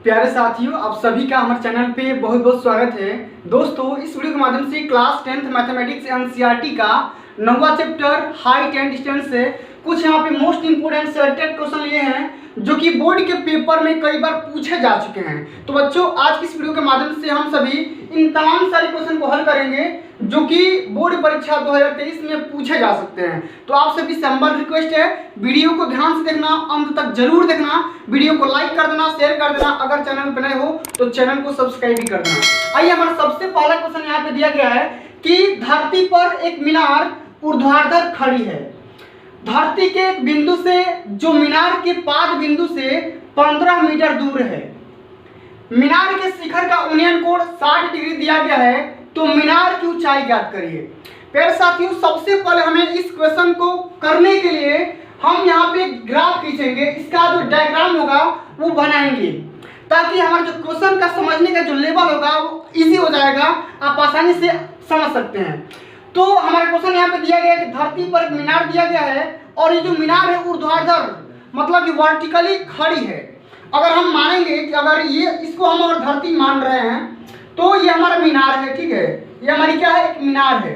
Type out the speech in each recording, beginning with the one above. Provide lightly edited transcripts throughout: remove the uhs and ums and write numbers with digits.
प्यारे साथियों, आप सभी का हमारे चैनल पे बहुत बहुत स्वागत है। दोस्तों, इस वीडियो के माध्यम से क्लास 10th मैथमेटिक्स एनसीईआरटी का 9वां चैप्टर हाइट एंड डिस्टेंस से कुछ यहाँ पे मोस्ट इंपोर्टेंट सेलेक्टेड क्वेश्चन लिए हैं जो कि बोर्ड के पेपर में कई बार पूछे जा चुके हैं। तो बच्चों, आज की इस वीडियो के माध्यम से हम सभी इन तमाम सारे क्वेश्चन को हल करेंगे जो कि बोर्ड परीक्षा 2023 में पूछे जा सकते हैं। तो आप सभी से हम्बल रिक्वेस्ट है, वीडियो को ध्यान से देखना, अंत तक जरूर देखना, वीडियो को लाइक कर देना, शेयर कर देना, अगर चैनल पर नए हो तो चैनल को सब्सक्राइब भी कर देना। आइए, हमारा सबसे पहला क्वेश्चन यहाँ पे दिया गया है कि धरती पर एक मीनार ऊर्ध्वाधर खड़ी है। धरती के एक बिंदु से जो मीनार के पाद बिंदु से 15 मीटर दूर है। मीनार के शिखर का उन्नयन कोण 60 डिग्री दिया गया है, तो मीनार की ऊंचाई ज्ञात करिए। प्यारे साथियों, सबसे पहले हमें इस क्वेश्चन को करने के लिए हम यहाँ पे ग्राफ खींचेंगे, इसका जो डायग्राम होगा वो बनाएंगे ताकि हमारे जो क्वेश्चन का समझने का जो लेवल होगा वो इजी हो जाएगा, आप आसानी से समझ सकते हैं। तो हमारा क्वेश्चन यहाँ पे दिया गया है कि धरती पर एक मीनार दिया गया है और ये जो मीनार है ऊर्ध्वाधर मतलब कि वर्टिकली खड़ी है। अगर हम मानेंगे कि अगर ये इसको हम अगर धरती मान रहे हैं तो ये हमारा मीनार है, ठीक है, ये हमारी क्या है, एक मीनार है,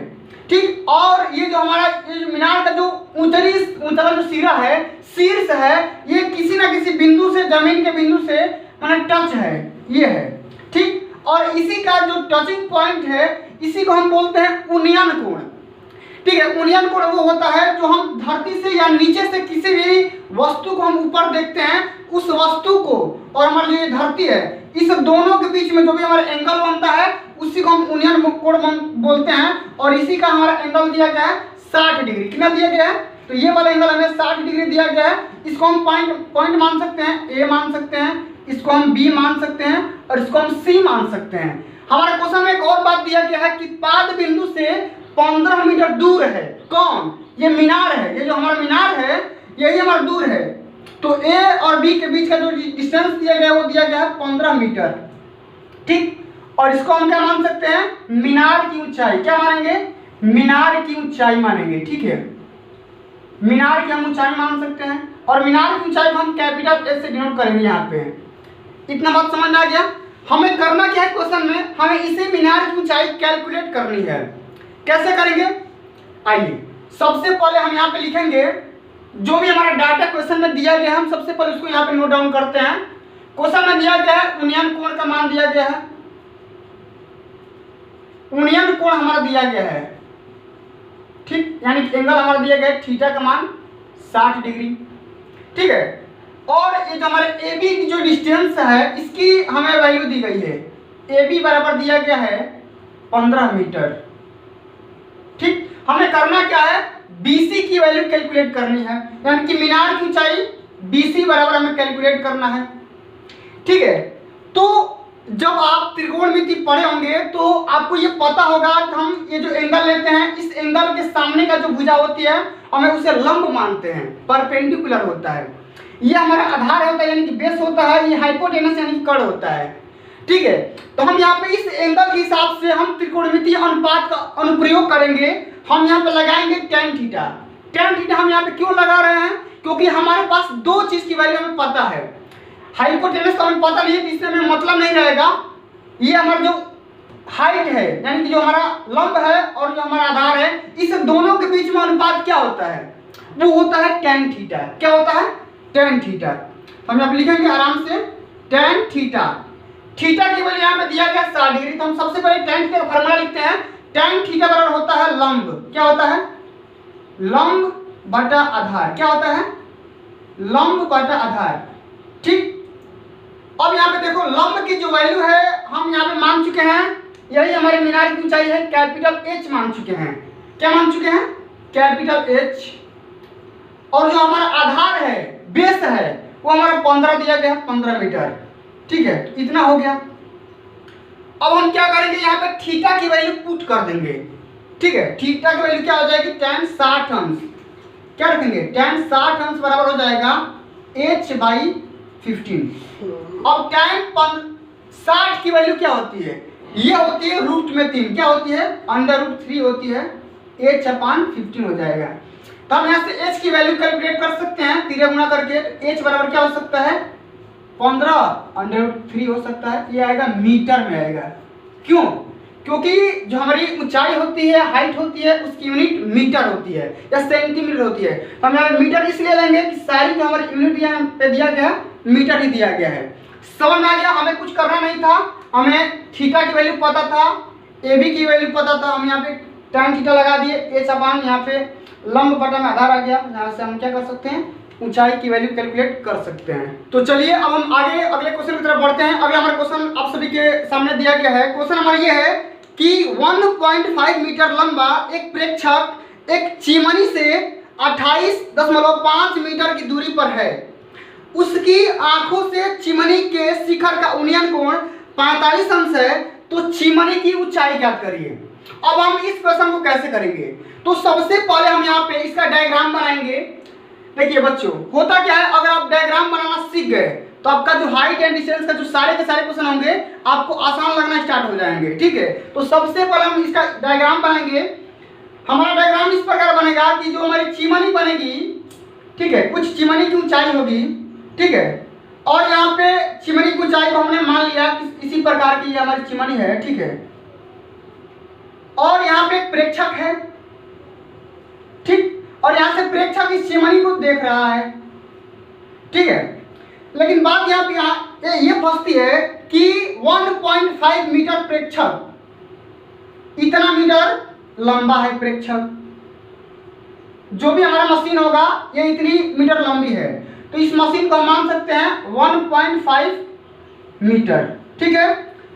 ठीक। और ये जो हमारा ये जो मीनार का जो ऊंचा जो सिरा है, शीर्ष है, ये किसी ना किसी बिंदु से, जमीन के बिंदु से माने टच है, ये है, ठीक। और इसी का जो टचिंग पॉइंट है इसी को हम बोलते हैं उन्नयन कोण, ठीक है। उन्नयन कोण वो होता है जो हम धरती से या नीचे से किसी भी वस्तु को हम ऊपर देखते हैं, उस वस्तु को और हमारी जो धरती है इस दोनों के बीच में जो भी हमारा एंगल बनता है उसी को हम उन्नयन कोण बोलते हैं। और इसी का हमारा एंगल दिया गया है 60 डिग्री। कितना दिया गया है? तो ये वाला एंगल हमें 60 डिग्री दिया गया है। इसको हम पॉइंट मान सकते हैं, ए मान सकते हैं, इसको हम बी मान सकते हैं और इसको हम सी मान सकते हैं। हमारे क्वेश्चन में एक और बात दिया गया है कि पाद बिंदु से 15 मीटर दूर है। कौन? ये मीनार है। ये जो हमारा मीनार है यही हमारा दूर है। तो ए और बी के बीच का जो डिस्टेंस दिया गया है वो दिया गया है 15 मीटर, ठीक। और इसको हम क्या मान सकते हैं? मीनार की ऊंचाई। क्या मानेंगे? मीनार की ऊंचाई मानेंगे, ठीक है। मीनार की हम ऊंचाई मान सकते हैं और मीनार की ऊंचाई को हम कैपिटल एस से डिनोट करेंगे। यहाँ पे इतना बात समझ में आ गया। हमें करना क्या है क्वेश्चन में? हमें इसे मीनार की ऊंचाई कैलकुलेट करनी है। कैसे करेंगे? आइए, सबसे पहले हम यहाँ पे लिखेंगे जो भी हमारा डाटा क्वेश्चन में दिया गया है, हम सबसे पहले उसको यहाँ पे नोट डाउन करते हैं। क्वेश्चन में दिया गया है उन्नयन कोण का मान दिया गया है, उन्नयन कोण हमारा दिया गया है, ठीक, यानी एंगल हमारा दिया गया है थीटा का मान 60 डिग्री, ठीक है। और ये जो हमारे ए बी की जो डिस्टेंस है इसकी हमें वैल्यू दी गई है। ए बी बराबर दिया गया है 15 मीटर, ठीक। हमें करना क्या है? BC की वैल्यू कैलकुलेट करनी है, यानी कि मीनार की ऊंचाई BC बराबर हमें कैलकुलेट करना है, ठीक है। तो जब आप त्रिकोणमिति पढ़े होंगे तो आपको ये पता होगा कि हम ये जो एंगल लेते हैं इस एंगल के सामने का जो भुजा होती है हमें उसे लंब मानते हैं, परपेंडिकुलर होता है। ये हमारा आधार होता है यानी कि बेस होता है, ये हाइपोटेनस यानी कि कर्ण होता है, ठीक है। तो हम यहाँ पे इस एंगल के हिसाब से हम त्रिकोणमितीय अनुपात का अनुप्रयोग करेंगे। हम यहाँ पे लगाएंगे tan थीटा। tan थीटा हम यहाँ पे क्यों लगा रहे हैं? क्योंकि हमारे पास दो चीज की वैल्यू हमें पता है। हाइपोटेनस का हमें पता नहीं है तो इससे हमें मतलब नहीं रहेगा। ये हमारा जो हाइट है यानी कि जो हमारा लंब है और जो हमारा आधार है, इस दोनों के बीच में अनुपात क्या होता है? वो होता है tan थीटा। क्या होता है? tan theta. हम यहाँ पे लिखेंगे आराम से tan थीटा। थीटा की वैल्यू यहाँ पे दिया गया 60 डिग्री। तो हम सबसे पहले tan थीटा का फॉर्मूला लिखते हैं। tan थीटा बराबर होता है लंब। क्या होता है? लंब बटा आधार। क्या होता है? लंब बटा आधार, ठीक। अब यहाँ पे देखो लंब की जो वैल्यू है हम यहाँ पे मान चुके हैं, यही हमारे मीनार की ऊंचाई है, कैपिटल H मान चुके हैं। क्या मान चुके हैं? Capital H। और जो हमारा आधार है, बेस है, वो हमारा 15 दिया गया है, 15 मीटर, ठीक है। इतना हो गया। अब हम क्या करेंगे? यहाँ पे थीटा की वैल्यू पुट कर देंगे, ठीक है। थीटा की वैल्यू क्या हो जाएगी? tan 60 अंश। क्या रखेंगे? tan 60 अंश बराबर हो जाएगा h/15। अब tan 60 की वैल्यू क्या होती है? ये होती है रूट में 3। क्या होती है? √3 होती है, h/15 हो जाएगा। तो हम यहाँ से h की वैल्यू कैलकुलेट कर सकते हैं 3 गुणा करके। h बराबर क्या हो सकता है? 15√3 हो सकता है, ये आएगा मीटर में आएगा। क्यों? क्योंकि जो हमारी ऊंचाई होती है, हाइट होती है, उसकी यूनिट मीटर होती है या सेंटीमीटर होती है। तो हम यहाँ मीटर इसलिए लेंगे कि सारी जो हमारी यूनिट यहाँ पे दिया गया है मीटर ही दिया गया है। समझ में आ गया? हमें कुछ करना नहीं था, हमें थीटा की वैल्यू पता था, ए बी की वैल्यू पता था, हम यहाँ पे tan थीटा लगा दिए, एच अपान यहाँ पे लंब बटा में आधार आ गया। यहाँ से हम क्या कर सकते हैं, ऊंचाई की वैल्यू कैलकुलेट कर सकते हैं। तो चलिए अब हम आगे अगले क्वेश्चन की तरफ बढ़ते हैं। अगला हमारा क्वेश्चन आप सभी के सामने दिया गया है। क्वेश्चन हमारा ये है कि 1.5 मीटर लंबा एक प्रेक्षक एक चिमनी से 28.5 मीटर की दूरी पर है। उसकी आंखों से चिमनी के शिखर का उन्नयन कोण 45 अंश है, तो चिमनी की ऊंचाई ज्ञात करिए। अब हम इस क्वेश्चन को कैसे करेंगे? तो सबसे पहले हम यहाँ पे इसका डायग्राम बनाएंगे। देखिए बच्चों, होता क्या है, अगर आप डायग्राम बनाना सीख गए तो आपका जो हाइट एंड डिस्टेंस का जो सारे के सारे क्वेश्चन होंगे आपको आसान लगना स्टार्ट हो जाएंगे। ठीक है, तो सबसे पहले हम इसका डायग्राम बनाएंगे। हमारा डायग्राम इस प्रकार बनेगा कि जो हमारी चिमनी बनेगी, ठीक है, कुछ चिमनी की ऊंचाई होगी, ठीक है, और यहाँ पे चिमनी की ऊंचाई को हमने मान लिया कि इसी प्रकार की हमारी चिमनी है, ठीक है, और यहाँ पे एक प्रेक्षक है, ठीक, और यहाँ से प्रेक्षक इस चिमनी को देख रहा है, ठीक है। लेकिन बात यहाँ पे ये फंसती है कि 1.5 मीटर प्रेक्षक, इतना मीटर लंबा है प्रेक्षक, जो भी हमारा मशीन होगा ये इतनी मीटर लंबी है, तो इस मशीन को हम मान सकते हैं 1.5 मीटर, ठीक है।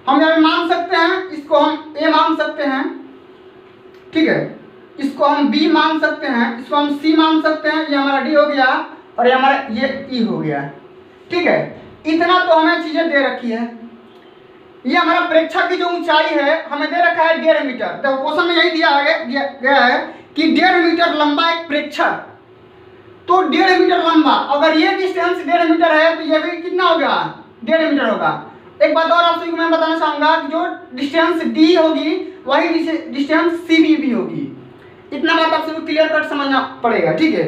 हम यहाँ मान सकते हैं, इसको हम ए मान सकते हैं, ठीक है, इसको हम बी मान सकते हैं, इसको हम सी मान सकते हैं, ये हमारा डी हो गया और ये हमारा ये ई हो गया, ठीक है। इतना तो हमें चीजें दे रखी है। ये हमारा प्रेक्षक की जो ऊंचाई है हमें दे रखा है 1.5 मीटर। तो क्वेश्चन में यही दिया गया है कि 1.5 मीटर लंबा एक प्रेक्षक, तो 1.5 मीटर लंबा, अगर ये डिस्टेंस 1.5 मीटर है तो ये भी कितना होगा, 1.5 मीटर होगा। एक बात और आप सभी को मैं बताना चाहूंगा कि जो डिस्टेंस डी होगी वही डिस्टेंस सी बी भी होगी। इतना बात आप सभी क्लियर कट समझना पड़ेगा, ठीक है।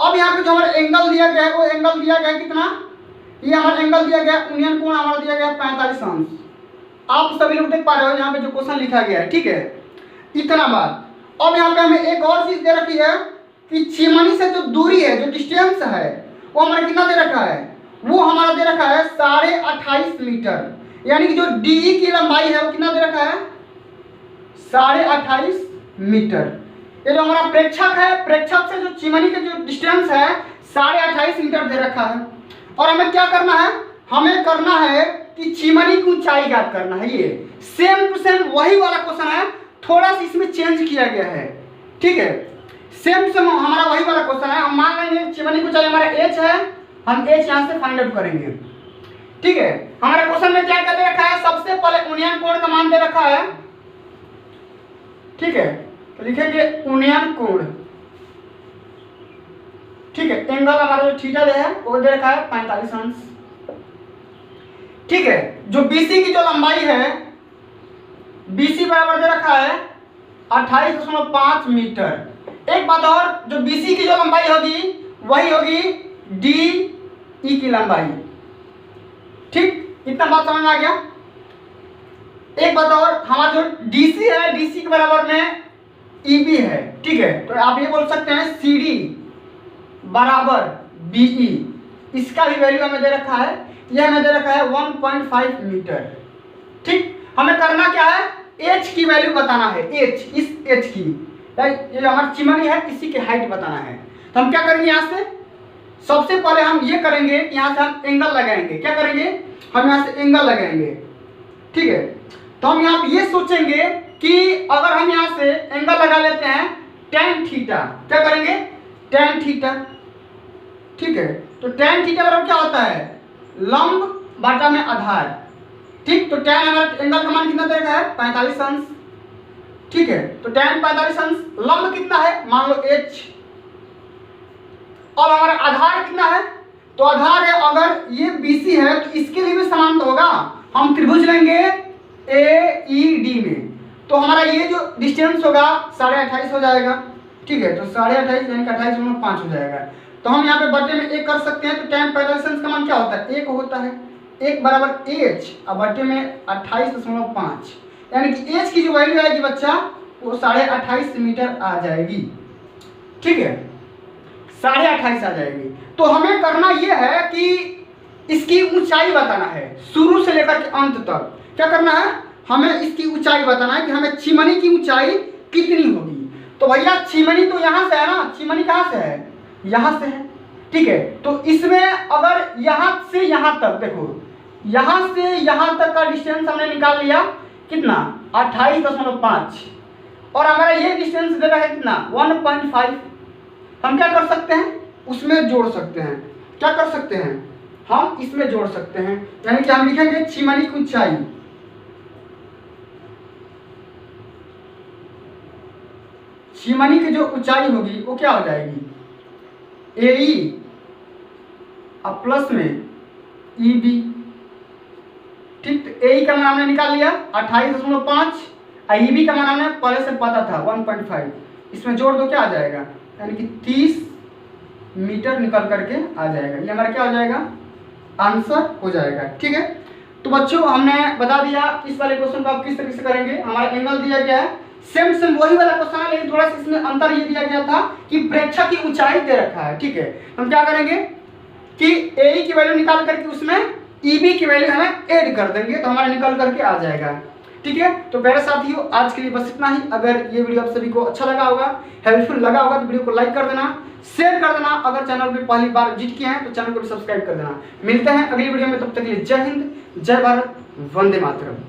अब यहाँ पे जो हमारा एंगल दिया गया है वो एंगल दिया गया है कितना, ये हमारा एंगल दिया गया है, उन्नयन कोण हमारा दिया गया है 45 अंश। आप सभी लोग देख पा रहे हो यहाँ पे जो क्वेश्चन लिखा गया है, ठीक है, इतना बात। अब यहाँ पे हमें एक और चीज दे रखी है कि चिमनी से जो दूरी है, जो डिस्टेंस है, वो हमारा कितना दे रखा है, वो हमारा दे रखा है 28.5 मीटर, यानी कि जो डी की लंबाई है वो कितना दे रखा है, 28.5 मीटर। ये जो हमारा प्रेक्षक है, प्रेक्षक से जो चिमनी का जो डिस्टेंस है 28.5 मीटर दे रखा है। और हमें क्या करना है, हमें करना है कि चिमनी की ऊंचाई ज्ञात करना है। ये सेम टू सेम वही वाला क्वेश्चन है, थोड़ा सा इसमें चेंज किया गया है, ठीक है। सेम टू सेम हमारा वही वाला क्वेश्चन है। हम मान लेंगे चिमनी की ऊंचाई हमारा h है, हम h यहाँ से फाइंड आउट करेंगे, ठीक है। हमारे क्वेश्चन में क्या दे रखा है, सबसे पहले उन्नयन कोण का मान दे रखा है, ठीक है, तो लिखेंगे उन्नयन कोण, ठीक है। एंगल हमारा जो थीटा है वो दे रखा है 45 अंश, ठीक है। जो बीसी की जो लंबाई है, बीसी बराबर दे रखा है 28.5 मीटर। एक बात और, जो बीसी की जो लंबाई होगी वही होगी डी ई की लंबाई, ठीक, इतना बात समझ में आ गया। एक बात और, हमारा जो डीसी है, डीसी के बराबर में ईबी है, ठीक है, तो आप ये बोल सकते हैं सीडी बराबर बीई। इसका भी वैल्यू हमें दे रखा है, यह हमें दे रखा है 1.5 मीटर, ठीक। हमें करना क्या है, एच की वैल्यू बताना है, एच, इस एच की, ये जो हमारी चिमनी है इसी की हाइट बताना है। तो हम क्या करेंगे, यहाँ से सबसे पहले हम ये करेंगे कि यहाँ से हम एंगल लगाएंगे। क्या करेंगे, हम यहाँ से एंगल लगाएंगे, ठीक है। तो हम यहाँ पे ये सोचेंगे कि अगर हम यहाँ से एंगल लगा लेते हैं tan थीटा, क्या करेंगे, tan थीटा, ठीक है। तो tan थीटा बराबर क्या होता है, लंब बटा में आधार, ठीक। तो tan हमारा एंगल का मान कितना देगा है, 45 अंश, ठीक है। तो tan 45 अंश, लंब कितना है, मान लो h, और हमारा आधार कितना है, तो आधार है, अगर ये BC है तो इसके लिए भी समान तो होगा। हम त्रिभुज लेंगे AED में, तो हमारा ये जो डिस्टेंस होगा 28.5 हो जाएगा, ठीक है। तो 28.5 यानी कि 28.5 हो जाएगा। तो हम यहाँ पे बटे में 1 कर सकते हैं। तो tan 45 का मान क्या होता है? 1 होता है। 1 बराबर एच और बटे में 28.5, यानी कि एच की जो वैल्यू आएगी बच्चा वो 28.5 मीटर आ जाएगी। ठीक है, 28.5 आ जाएगी। तो हमें करना ये है कि इसकी ऊंचाई बताना है शुरू से लेकर के अंत तक। क्या करना है? हमें इसकी ऊंचाई बताना है कि हमें चिमनी की ऊंचाई कितनी होगी। तो भैया चिमनी तो यहाँ से है ना, चिमनी कहाँ से है? यहाँ से है। ठीक है, तो इसमें अगर यहाँ से यहाँ तक देखो, यहाँ से यहाँ तक का डिस्टेंस हमने निकाल लिया कितना? 28.5 और हमारा ये डिस्टेंस दे रहा है कितना? 1.5। हम क्या कर सकते हैं? उसमें जोड़ सकते हैं। क्या कर सकते हैं? हम इसमें जोड़ सकते हैं, यानी कि हम लिखेंगे चिमनी की ऊंचाई। चिमनी की जो ऊंचाई होगी वो क्या हो जाएगी? AE और प्लस में EB। ठीक, तो AE का मान हमने निकाल लिया 28.5 और EB का मान हमने पहले से पता था 1.5। इसमें जोड़ दो, क्या आ जाएगा? यानी कि 30 मीटर निकल करके आ जाएगा। ये हमारा क्या हो जाएगा? आंसर हो जाएगा। ठीक है, तो बच्चों हमने बता दिया इस वाले क्वेश्चन को आप किस तरीके से करेंगे। हमारा एंगल दिया गया है, सेम वही वाला क्वेश्चन है, लेकिन थोड़ा सा इसमें अंतर ये दिया गया था कि प्रेक्षक की ऊंचाई दे रखा है। ठीक है, हम क्या करेंगे कि AE की वैल्यू निकाल करके उसमें EB की वैल्यू हमें ऐड कर देंगे, तो हमारा निकल करके आ जाएगा। ठीक है, तो प्यारे साथियों आज के लिए बस इतना ही। अगर ये वीडियो आप सभी को अच्छा लगा होगा, हेल्पफुल लगा होगा, तो वीडियो को लाइक कर देना, शेयर कर देना। अगर चैनल पे पहली बार विजिट किए हैं तो चैनल को सब्सक्राइब कर देना। मिलते हैं अगली वीडियो में, तब तक के लिए जय हिंद, जय भारत, वंदे मातरम।